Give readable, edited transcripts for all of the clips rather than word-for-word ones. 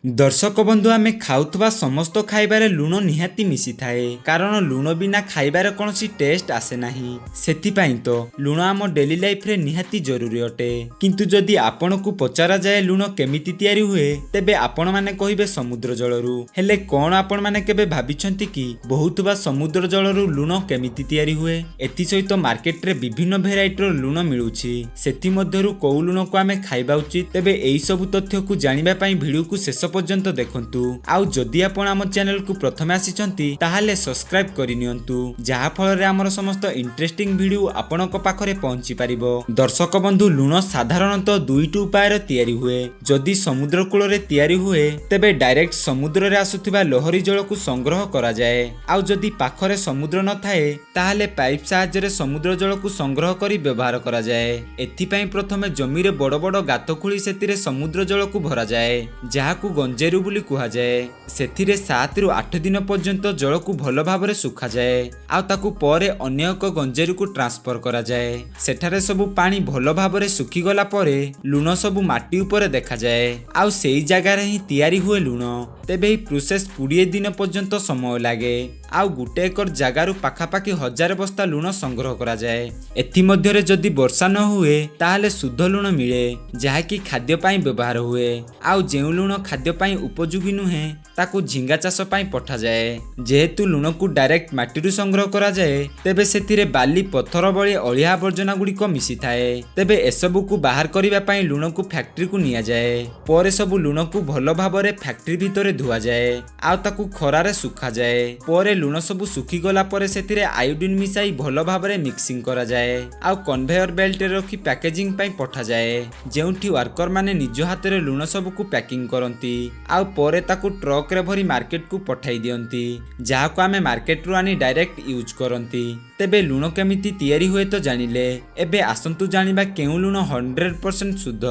दर्शक बंधु आमे खाउथवा समस्त खाइबारे लुण निहाती मिसी थाए कारण लुण बिना खाइबारे कोनोसी टेस्ट आसे नाही। सेथिपाई तो लुण आम डेली लाइफ रे निहाती जरूरी अटे। किंतु जदि आपनकु पचारा जाए लुण केमिति तयारी हुए तेबे आपण माने कहिबे समुद्र जलरू। हेले कोन आपण माने केबे भाबिछंती कि बहुतबा समुद्र जलरू लुण केमिति तयारी हुए? एथि सहित मार्केट रे विभिन्न भेराइटर लुण मिलुछि। सेथि मध्यरु कोउ लुण को आमे खाइबा उचित? तेबे एई सब तथ्य को जानिबा पई भिडियो को शेष पर्यंत देखंतु। आउ जदि आपण आम चैनल को प्रथमे आसीचंती ताहाले सब्सक्राइब करि नियंतु जहा फल रे हमर समस्त इंटरेस्टिंग भिडियो आपणक पाखरे पहुंची परिबो। दर्शक बंधु लुण साधारणतः दुईटी उपाय रे तयारी हुए। जदि समुद्र कूल रे तयारी हुए तेबे डायरेक्ट समुद्र रे आसुथिबा लहरी जल को संग्रह करा जाए। आउ जदि पाखरे समुद्र न थाए ताहाले पाइप सहायता रे समुद्र जल को संग्रह करी व्यवहार करा जाए। एथि पई प्रथमे जमी रे बड़ बड़ गात खोली सेतिरे समुद्र जल को भरा जाए जहा को गंजेरु बुली कुहा जाए। सेथिरे 7 रु 8 दिन पर्यंत जल को भल भाबरे सुखा जाए आ ताकू परे अन्य एक गंजेरु को ट्रांसफर करा जाए। सेठारे सबु पानी भल भाबरे सुखी गला परे लुण सबु माटी ऊपर देखा जाए आ सेई जगह रे ही तयारी हुए लुण। तेबे ही प्रोसेस 20 दिन पर्यंत समय लागे आउ गुटे एकर जगारु पाखापाखि 1000 बस्ता लुण संग्रह करा जाए। एथि मध्यरे जदि वर्षा न हुए ताहाले शुद्ध लुण मिले जहा कि खाद्य पाई व्यवहार हुए। आउ जेउ लुण खाद्य पाई उपयोगी नुहे ताकू झिंगा चाष पाई पठा जाए। जेहेतु लुण को डायरेक्ट माटीरु संग्रह करा जाए तेबे सेथिरे बाली पत्थर बळी अलिया आवर्जना गुड़िक मिसी थाए। तेबे एसबु को बाहर करिबा पाई लुण को फैक्ट्री को निया जाए। परे सबु लुण को भल भाबरे फैक्ट्री भितरे धुआ जाए आ ताकू खरारे सुखा जाए। परे लुण सबु सुखी गला परे सेथिरे आयोडीन मिसाई भल भाबरे मिक्सिंग करा जाए आ कन्वेयर बेल्ट रे रखी पैकेजिंग पाई पठा जाए जेउठी वर्कर माने निज हाथ रे लुण सबु को पैकिंग करंती आ परे ताकू ट्रक रे भरी मार्केट को पठाई दियंती जहा को आमे मार्केट रु आनी डायरेक्ट यूज करंती। तेबे लुण केमिति तयारी हुए तो जानिले एबे आसंतु जानिबा केउ लुण 100% शुद्ध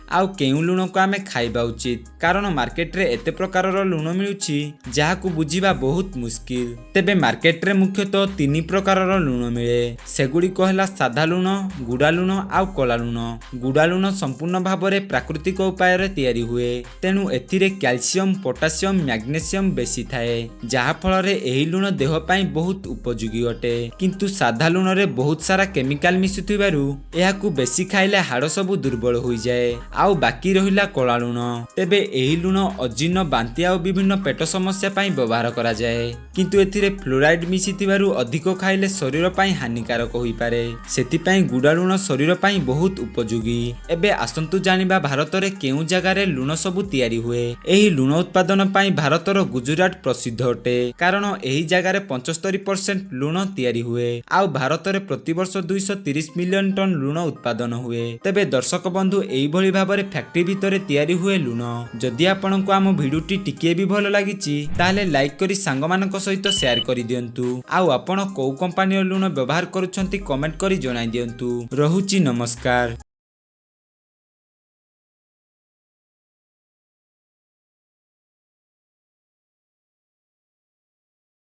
आउ केउ लुण को आमे खाइबा उचित कारण मार्केट रे एते प्रकारर लुण मिलुछि जहा को बुझिबा बहुत मुश्किल। तेबे मार्केट रे मुख्यतः 3 प्रकारर लुण मिले सेगुडी कहला साधा लुण, गुडा लुण आउ कला लुण। गुडा लुण संपूर्ण भाबरे प्राकृतिक उपाय रे तयारी हुए तेनु एथिरे कैल्शियम, पोटासियम, मैग्नेशियम बेसी थाए जहा फल रे एही लुण देह पई बहुत उपयोगी अटे। किंतु साधा लुण रे बहुत सारा केमिकल मिसुथिबारु एहाकू बेसी खाइले हाड़ सब दुर्बल होई जाए आउ बाकी रहिला कला लुण। तेबे एही लुण अजीर्ण, बांती आउ विभिन्न पेट समस्या पई व्यवहार करा जाए। किंतु एथिरे फ्लोराइड मिसिथिबारु अधिक खाइले शरीर पई हानिकारक होई पारे। सेति पई गुडा लुण शरीर पई बहुत उपयोगी। एबे आसंतु जानिबा भारत रे केउ जगह रे लुण सब तयारी हुए। एही लुण उत्पादन पई भारतर गुजरात प्रसिद्ध अटे कारण एही जगह रे 75% लुण तयारी हुए आउ भारत रे प्रति वर्ष 230 मिलियन टन लुण उत्पादन हुए। तेबे दर्शक बंधु एई भली भाबरे फैक्ट्री भितरे तयारी हुए लुण। जदि आपनको आम भिडियोटी टिके भी भल लागिछि ताहाले लाइक करी सांग मानक सहित शेयर करि दियंतु आउ आपण कोउ कंपनी लुण व्यवहार करूछंती कमेंट करी जणाई दियंतु। रहुछि नमस्कार।